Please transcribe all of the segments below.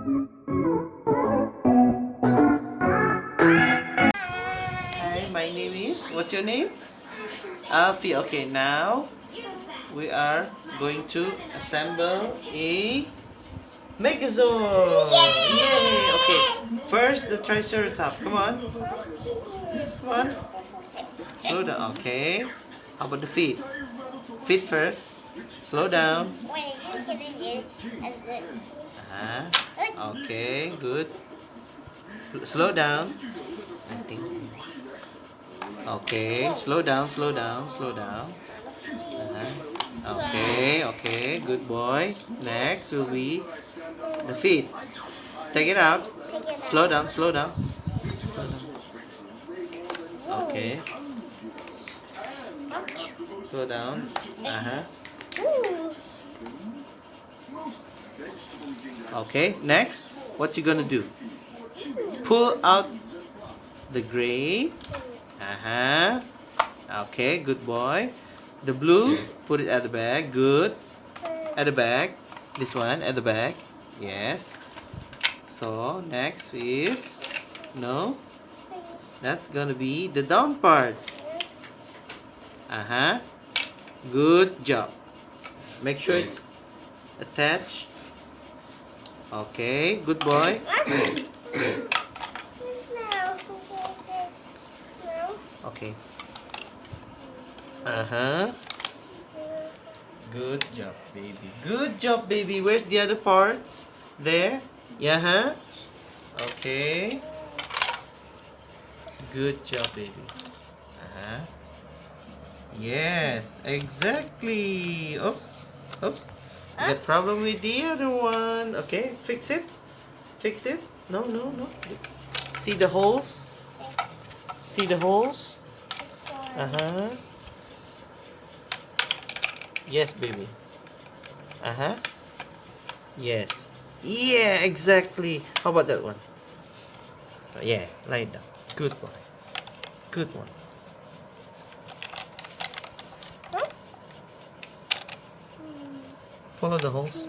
Hi, my name is. What's your name? Alfi. Okay, now we are going to assemble a MEGAZORD. Yay! Okay, first the Triceratops. Come on, come on. Slow down. Okay. How about the feet? Feet first. Slow down. Okay, good. Slow down. I think. Okay, slow down, slow down, slow down. Okay, okay, good boy. Next will be the feet. Take it out. Slow down, slow down. Slow down. Okay. Slow down. Okay, next, what you gonna do? Pull out the gray. Okay, good boy. The blue, put it at the back. Good. At the back. This one at the back. Yes. So next is no. That's gonna be the down part. Good job. Make sure it's attached. Okay, good boy. Okay. Good job, baby. Good job, baby. Where's the other parts? There? Yeah, Okay. Good job, baby. Yes, exactly. Oops. Oops. You got problem with the other one. Okay, fix it. Fix it. No, no, no. See the holes? See the holes? Yes, baby. Yes. Yeah, exactly. How about that one? Yeah, lie down. Good boy. Good one. Follow the holes.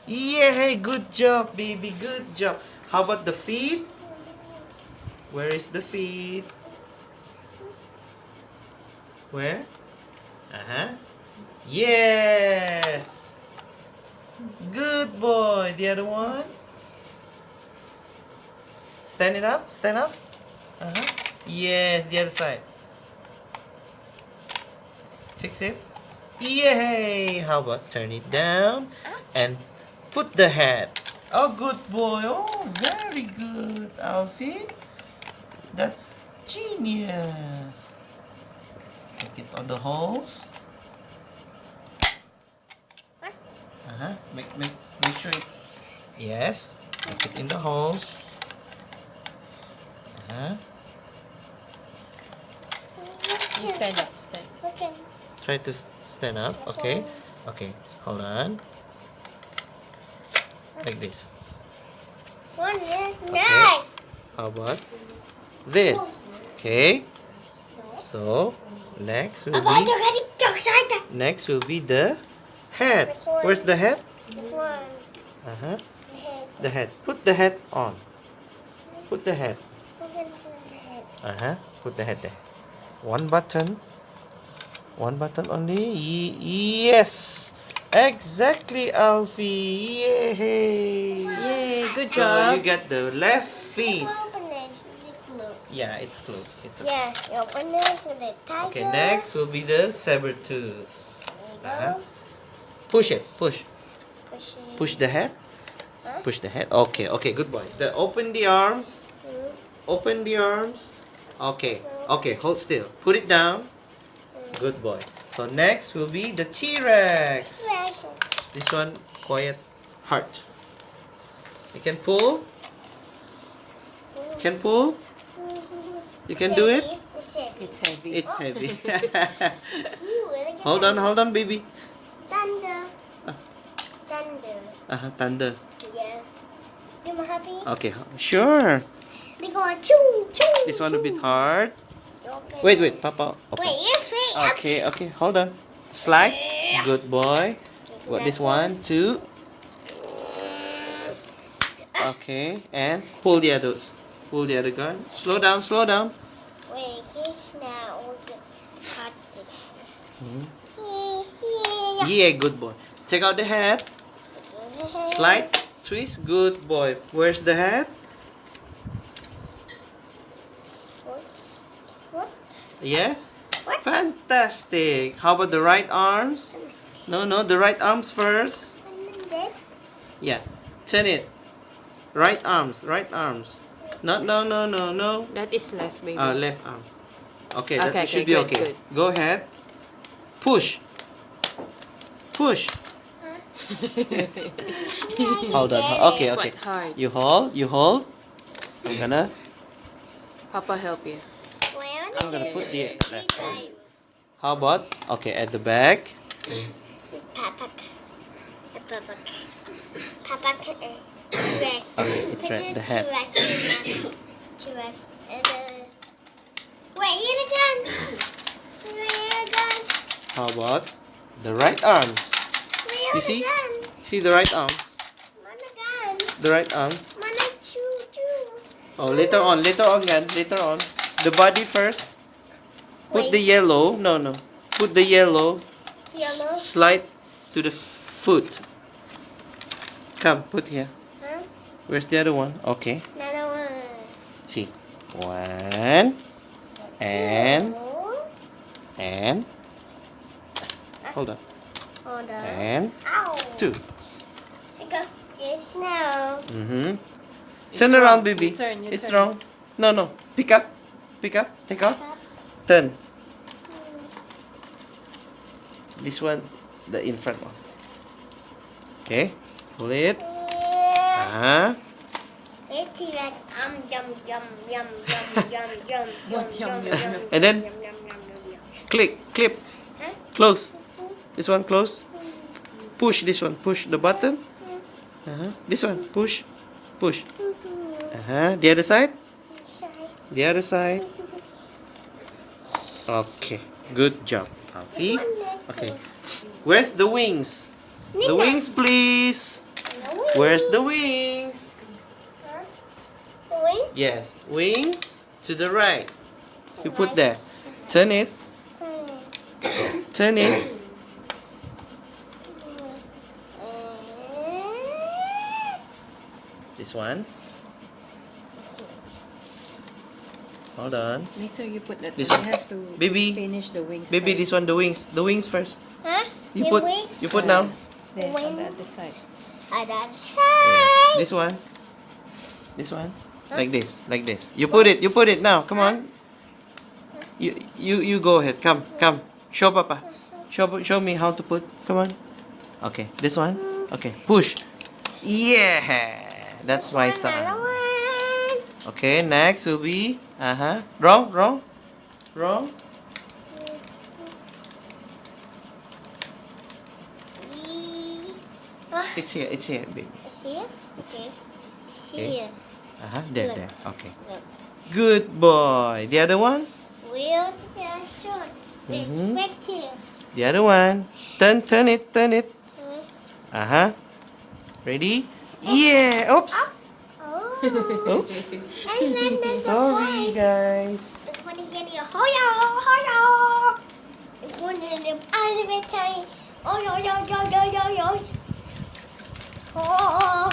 Yeah, good job, baby. Good job. How about the feet? Where is the feet? Where? Yes. Good boy. The other one. Stand it up. Stand up. Yes, the other side. Fix it. Yay! How about turn it down and put the head. Oh, good boy. Oh, very good, Alfie. That's genius. Make it on the holes. Make sure it's yes. Make it in the holes. You stand up. Stand. Okay. Try to stand up. Okay. Okay. Hold on. Like this. Okay. How about this? Okay. So next will be the head. Where's the head? This one. The head. Put the head on. Put the head. Put the head there. One button. One button only. Yes. Exactly, Alfie. Yay. Yay, good So job. you get the left feet. Open it. It's closed. Yeah, it's closed. It's okay. Yeah, you open it with the tiger. Okay, next will be the saber tooth. There you go. Push it. Push. Push it. Push the head. Huh? Push the head. Okay, okay, good boy. Open the arms. Open the arms. Okay. Okay, hold still. Put it down. Good boy. So next will be the T-Rex. This one, quiet heart. You can pull. Can pull. You can do it. It's heavy. It's heavy. Ooh, Hold on, baby. Thunder. Thunder. Thunder. Yeah. You happy? Okay, sure. They go choo choo. This one a bit hard. Open Wait, it. Papa. Open. Wait, you're free. Okay, okay, hold on. Slide. Good boy. What this one, two. Okay, and pull the others. Pull the other gun. Slow down, slow down. Wait, he's now cut this. Mhm. Yeah. Yeah, good boy. Take out the head. Slide, twist, good boy. Where's the head? What? Yes? What? Fantastic. How about the right arms? No, the right arms first. This? Yeah. Turn it. Right arms, right arms. No. That is left, baby. Left arm. Okay, that Okay, should okay, be good, okay. good. Go ahead. Push. Push. Hold on. Okay, It's okay. quite hard. You hold. I'm gonna Papa help you. I'm gonna put the left arm. How about okay at the back? Papa. Okay, it's right, the head. Wait, here again. How about the right arms? You see? See the right arms? The right arms. Oh, later on, again, later on. The body first. Put the yellow. No. Put the yellow. Yellow. Slide to the foot. Come, put here. Huh? Where's the other one? Okay. Another one. See. One. And. Hold on. Hold on. And. Ow. 2. I got this now. Mm-hmm. It's Turn wrong. around, baby. You turn, you It's turn. wrong. No. Pick up. Take out. Turn. This one, the in front one. Okay. Pull it. Yeah. Uh-huh. It's like yum. And then clip. Huh? Close. This one close. Push this one. Push the button. This one. Push. The other side. The other side. Okay. Good job, Alfi. Okay. Where's the wings? The wings, please. Where's the wings? The wing? Yes. Wings to the right. You put there. Turn it. Turn it. This one. Hold on. Later you put that. This You one. have to Baby. finish the wings. Baby, first. this one, the wings. The wings first. Huh? You The put. wing? You put now. There, on wing. the other side. Other Yeah. side. This one. This one. Like this. You put it now. Come on. You go ahead. Come. Show Papa. Show me how to put. Come on. Okay. This one. Okay. Push. Yeah. That's my Another son. one. Okay. Next will be. Wrong. It's here, baby. Here? Okay. Okay. Here. There. Okay. Look. Good boy. The other one. Wheel, yeah, short. Mhm. Right here. The other one. Turn it. Hmm. Ready? Yeah. Oops. Oh. Oops. And then there's a Sorry, point. guys. There's one again here. Hoyo. There's one in the other time. Oh, yo. Oh.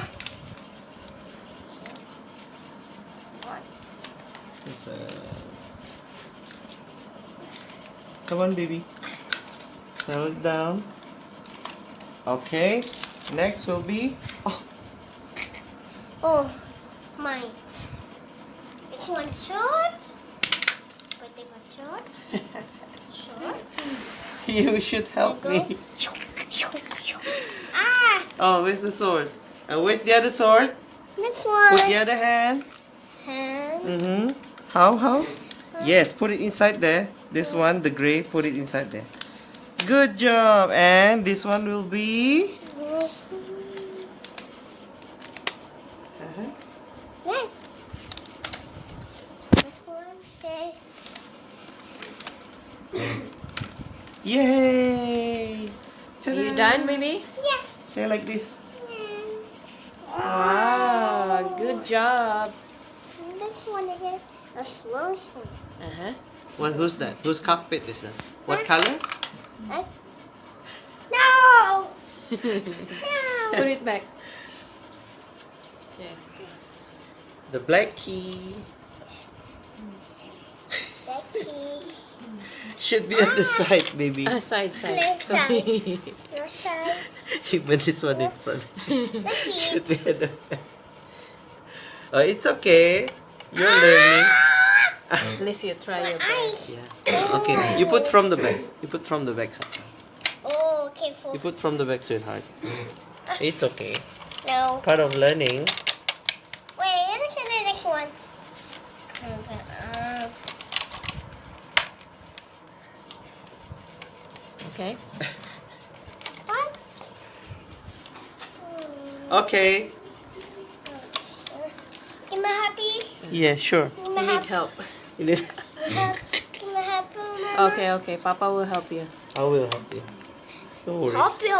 Come on, baby. Settle it down. Okay. Next will be. Oh, mine. This one short. But they got short. Short. You should help There me. Ah, Oh, where's the sword? Where's the other sword? this one. Put the other hand. Hand. How? Yes, put it inside there. This one, the gray, put it inside there. Good job. And this one will be. Yes. This one. Okay. Yay! Are you done, baby? Yeah. Say like this. Wow, Good job. This one is a slow one. Uh-huh. Who's that? Whose cockpit is that? What color? No! Put it back. Yeah. The black key Becky. should be on the side, baby. Side. Left Sorry. Your side. Even this one in front. Let's see. Should be on the back. Oh, it's okay. You're learning. At least you try My your best. eyes. Yeah. Okay, you put from the back. You put from the back, Sasha. Oh, careful. You put from the back, sweetheart. It's okay. No. Part of learning. Wait, look at the next one. Okay. What? Okay. Am I happy? Yeah, sure. Am You I need happy? help. It is. Am I happy, Mama? Okay. Papa will help you. I will help you. No worries. Help you.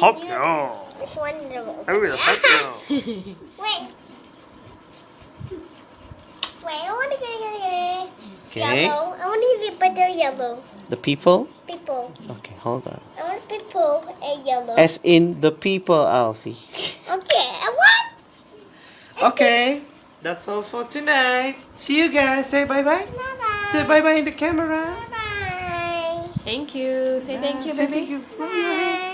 Help you. Which one is the I will help you. Wait. Wait, I want to get Okay. yellow. I want to get better yellow. The people? People. Okay, hold on. I want people and yellow. As in the people, Alfie. Okay, and what? Okay, that's all for tonight. See you guys. Say bye-bye. Bye-bye. Say bye-bye in the camera. Bye-bye. Thank you. Say thank you, Say baby. thank you from your hand.